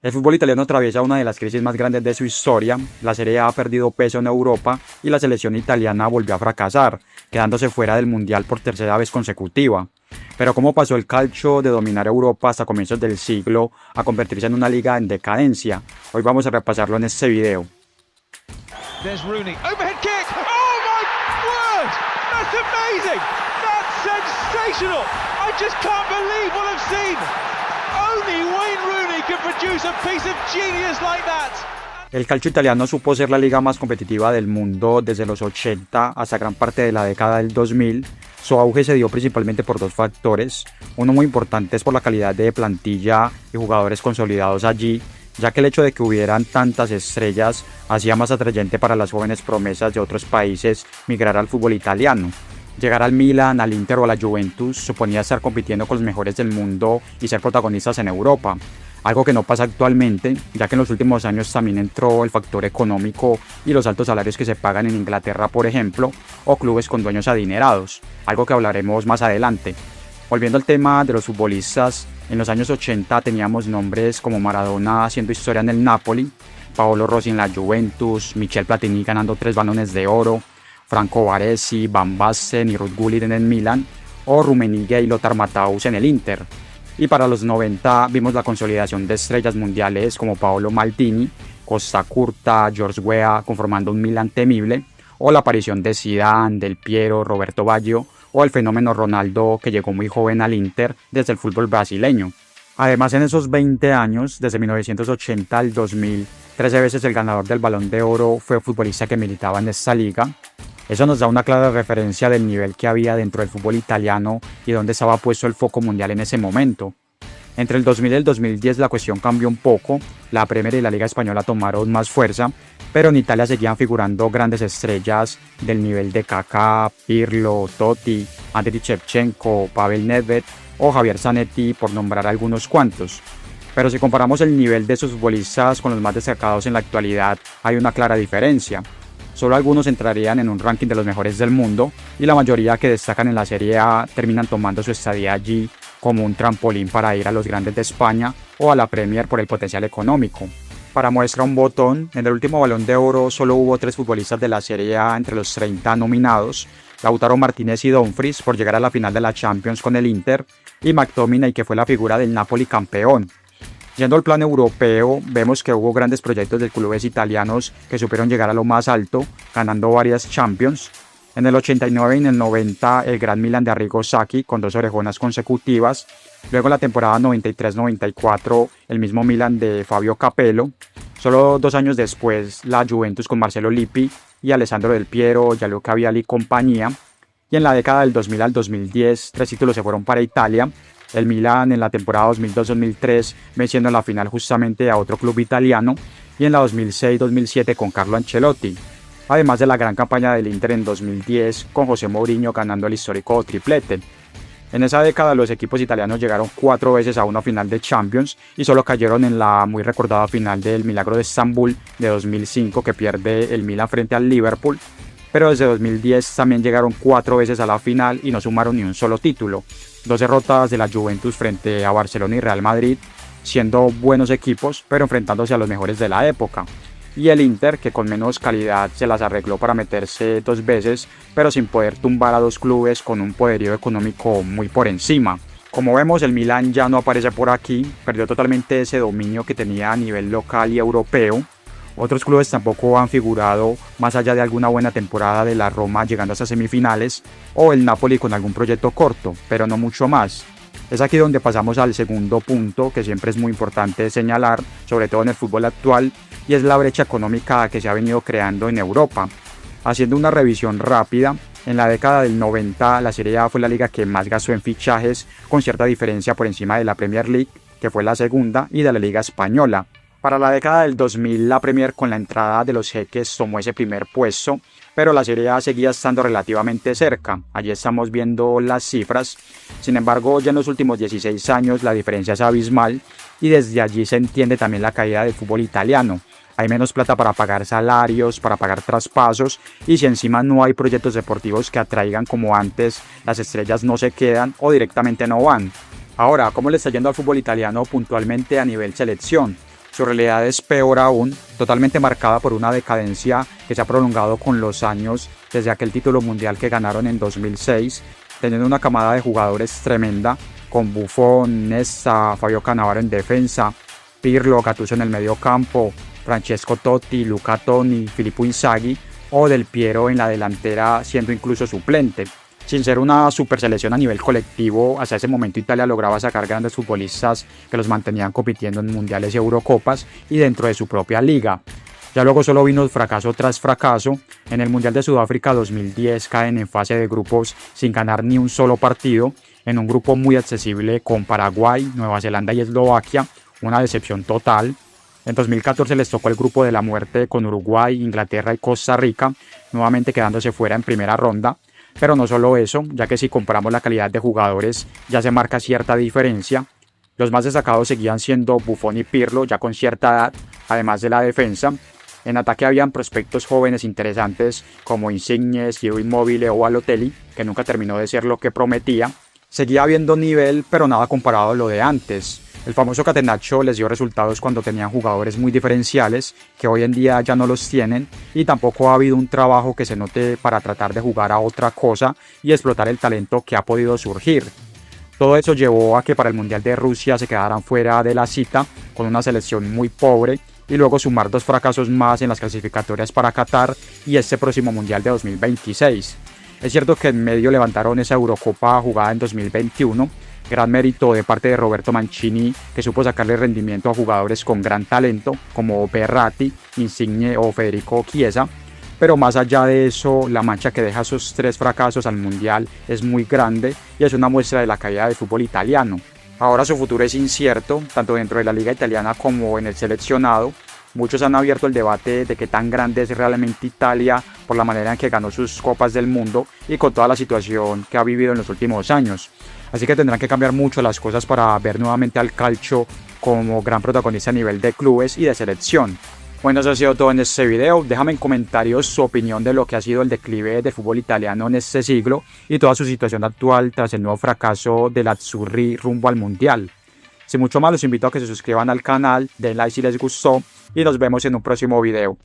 El fútbol italiano atraviesa una de las crisis más grandes de su historia, la Serie A ha perdido peso en Europa y la selección italiana volvió a fracasar, quedándose fuera del Mundial por tercera vez consecutiva. Pero ¿cómo pasó el calcio de dominar Europa hasta comienzos del siglo a convertirse en una liga en decadencia? Hoy vamos a repasarlo en este video. There's Rooney, overhead kick, oh my word, that's amazing, that's sensational, I just can't believe what I've seen, only Wayne Rooney can produce a piece of genius like that. El calcio italiano supo ser la liga más competitiva del mundo desde los 80 hasta gran parte de la década del 2000. Su auge se dio principalmente por dos factores. Uno muy importante es por la calidad de plantilla y jugadores consolidados allí, ya que el hecho de que hubieran tantas estrellas hacía más atrayente para las jóvenes promesas de otros países migrar al fútbol italiano. Llegar al Milan, al Inter o a la Juventus suponía estar compitiendo con los mejores del mundo y ser protagonistas en Europa. Algo que no pasa actualmente, ya que en los últimos años también entró el factor económico y los altos salarios que se pagan en Inglaterra, por ejemplo, o clubes con dueños adinerados, algo que hablaremos más adelante. Volviendo al tema de los futbolistas, en los años 80 teníamos nombres como Maradona haciendo historia en el Napoli, Paolo Rossi en la Juventus, Michel Platini ganando 3 balones de oro, Franco Baresi, Van Basten y Ruud Gullit en el Milan, o Rummenigge y Lothar Matthaus en el Inter. Y para los 90 vimos la consolidación de estrellas mundiales como Paolo Maldini, Costa Curta, George Weah conformando un Milan temible, o la aparición de Zidane, Del Piero, Roberto Baggio, o el fenómeno Ronaldo que llegó muy joven al Inter desde el fútbol brasileño. Además, en esos 20 años, desde 1980 al 2000, 13 veces el ganador del Balón de Oro fue futbolista que militaba en esta liga. Eso nos da una clara referencia del nivel que había dentro del fútbol italiano y dónde estaba puesto el foco mundial en ese momento. Entre el 2000 y el 2010 la cuestión cambió un poco, la Premier y la Liga Española tomaron más fuerza, pero en Italia seguían figurando grandes estrellas del nivel de Kaká, Pirlo, Totti, Andriy Shevchenko, Pavel Nedved o Javier Zanetti, por nombrar algunos cuantos. Pero si comparamos el nivel de esos futbolistas con los más destacados en la actualidad, hay una clara diferencia. Solo algunos entrarían en un ranking de los mejores del mundo y la mayoría que destacan en la Serie A terminan tomando su estadía allí como un trampolín para ir a los grandes de España o a la Premier por el potencial económico. Para muestra un botón, en el último Balón de Oro solo hubo 3 futbolistas de la Serie A entre los 30 nominados, Lautaro Martínez y Dumfries por llegar a la final de la Champions con el Inter y McTominay, que fue la figura del Napoli campeón. Yendo al plano europeo, vemos que hubo grandes proyectos de clubes italianos que supieron llegar a lo más alto, ganando varias Champions. En el 89 y en el 90 el Gran Milan de Arrigo Sacchi con 2 orejonas consecutivas. Luego en la temporada 93-94 el mismo Milan de Fabio Capello. Solo 2 años después la Juventus con Marcelo Lippi y Alessandro Del Piero, Gianluca Vialli y compañía. Y en la década del 2000 al 2010 3 títulos se fueron para Italia. El Milan en la temporada 2002-2003 venciendo en la final justamente a otro club italiano y en la 2006-2007 con Carlo Ancelotti. Además de la gran campaña del Inter en 2010 con José Mourinho ganando el histórico triplete. En esa década los equipos italianos llegaron 4 veces a una final de Champions y solo cayeron en la muy recordada final del Milagro de Estambul de 2005 que pierde el Milan frente al Liverpool. Pero desde 2010 también llegaron 4 veces a la final y no sumaron ni un solo título. 2 derrotas de la Juventus frente a Barcelona y Real Madrid, siendo buenos equipos, pero enfrentándose a los mejores de la época. Y el Inter, que con menos calidad se las arregló para meterse 2 veces, pero sin poder tumbar a 2 clubes con un poderío económico muy por encima. Como vemos, el Milan ya no aparece por aquí, perdió totalmente ese dominio que tenía a nivel local y europeo. Otros clubes tampoco han figurado más allá de alguna buena temporada de la Roma llegando hasta semifinales o el Napoli con algún proyecto corto, pero no mucho más. Es aquí donde pasamos al segundo punto que siempre es muy importante señalar, sobre todo en el fútbol actual, y es la brecha económica que se ha venido creando en Europa. Haciendo una revisión rápida, en la década del 90 la Serie A fue la liga que más gastó en fichajes, con cierta diferencia por encima de la Premier League, que fue la segunda, y de la Liga Española. Para la década del 2000 la Premier con la entrada de los jeques tomó ese primer puesto, pero la Serie A seguía estando relativamente cerca. Allí estamos viendo las cifras. Sin embargo, ya en los últimos 16 años la diferencia es abismal y desde allí se entiende también la caída del fútbol italiano. Hay menos plata para pagar salarios, para pagar traspasos y si encima no hay proyectos deportivos que atraigan como antes, las estrellas no se quedan o directamente no van. Ahora, ¿cómo le está yendo al fútbol italiano puntualmente a nivel selección? Su realidad es peor aún, totalmente marcada por una decadencia que se ha prolongado con los años desde aquel título mundial que ganaron en 2006, teniendo una camada de jugadores tremenda, con Buffon, Nesta, Fabio Cannavaro en defensa, Pirlo, Gattuso en el medio campo, Francesco Totti, Luca Toni, Filippo Inzaghi o Del Piero en la delantera siendo incluso suplente. Sin ser una super selección a nivel colectivo, hasta ese momento Italia lograba sacar grandes futbolistas que los mantenían compitiendo en mundiales y Eurocopas y dentro de su propia liga. Ya luego solo vino fracaso tras fracaso. En el Mundial de Sudáfrica 2010 caen en fase de grupos sin ganar ni un solo partido, en un grupo muy accesible con Paraguay, Nueva Zelanda y Eslovaquia, una decepción total. En 2014 les tocó el grupo de la muerte con Uruguay, Inglaterra y Costa Rica, nuevamente quedándose fuera en primera ronda. Pero no solo eso, ya que si comparamos la calidad de jugadores ya se marca cierta diferencia. Los más destacados seguían siendo Buffon y Pirlo, ya con cierta edad, además de la defensa. En ataque habían prospectos jóvenes interesantes como Insigne, Ciro Immobile o Balotelli, que nunca terminó de ser lo que prometía. Seguía habiendo nivel, pero nada comparado a lo de antes. El famoso catenaccio les dio resultados cuando tenían jugadores muy diferenciales, que hoy en día ya no los tienen, y tampoco ha habido un trabajo que se note para tratar de jugar a otra cosa y explotar el talento que ha podido surgir. Todo eso llevó a que para el Mundial de Rusia se quedaran fuera de la cita, con una selección muy pobre, y luego sumar 2 fracasos más en las clasificatorias para Qatar y este próximo Mundial de 2026. Es cierto que en medio levantaron esa Eurocopa jugada en 2021, gran mérito de parte de Roberto Mancini, que supo sacarle rendimiento a jugadores con gran talento como Verratti, Insigne o Federico Chiesa, pero más allá de eso, la mancha que deja esos 3 fracasos al Mundial es muy grande y es una muestra de la caída del fútbol italiano. Ahora su futuro es incierto, tanto dentro de la liga italiana como en el seleccionado. Muchos han abierto el debate de qué tan grande es realmente Italia por la manera en que ganó sus Copas del Mundo y con toda la situación que ha vivido en los últimos años. Así que tendrán que cambiar mucho las cosas para ver nuevamente al calcio como gran protagonista a nivel de clubes y de selección. Bueno, eso ha sido todo en este video. Déjame en comentarios su opinión de lo que ha sido el declive del fútbol italiano en este siglo y toda su situación actual tras el nuevo fracaso del Azzurri rumbo al Mundial. Sin mucho más, los invito a que se suscriban al canal, den like si les gustó y nos vemos en un próximo video.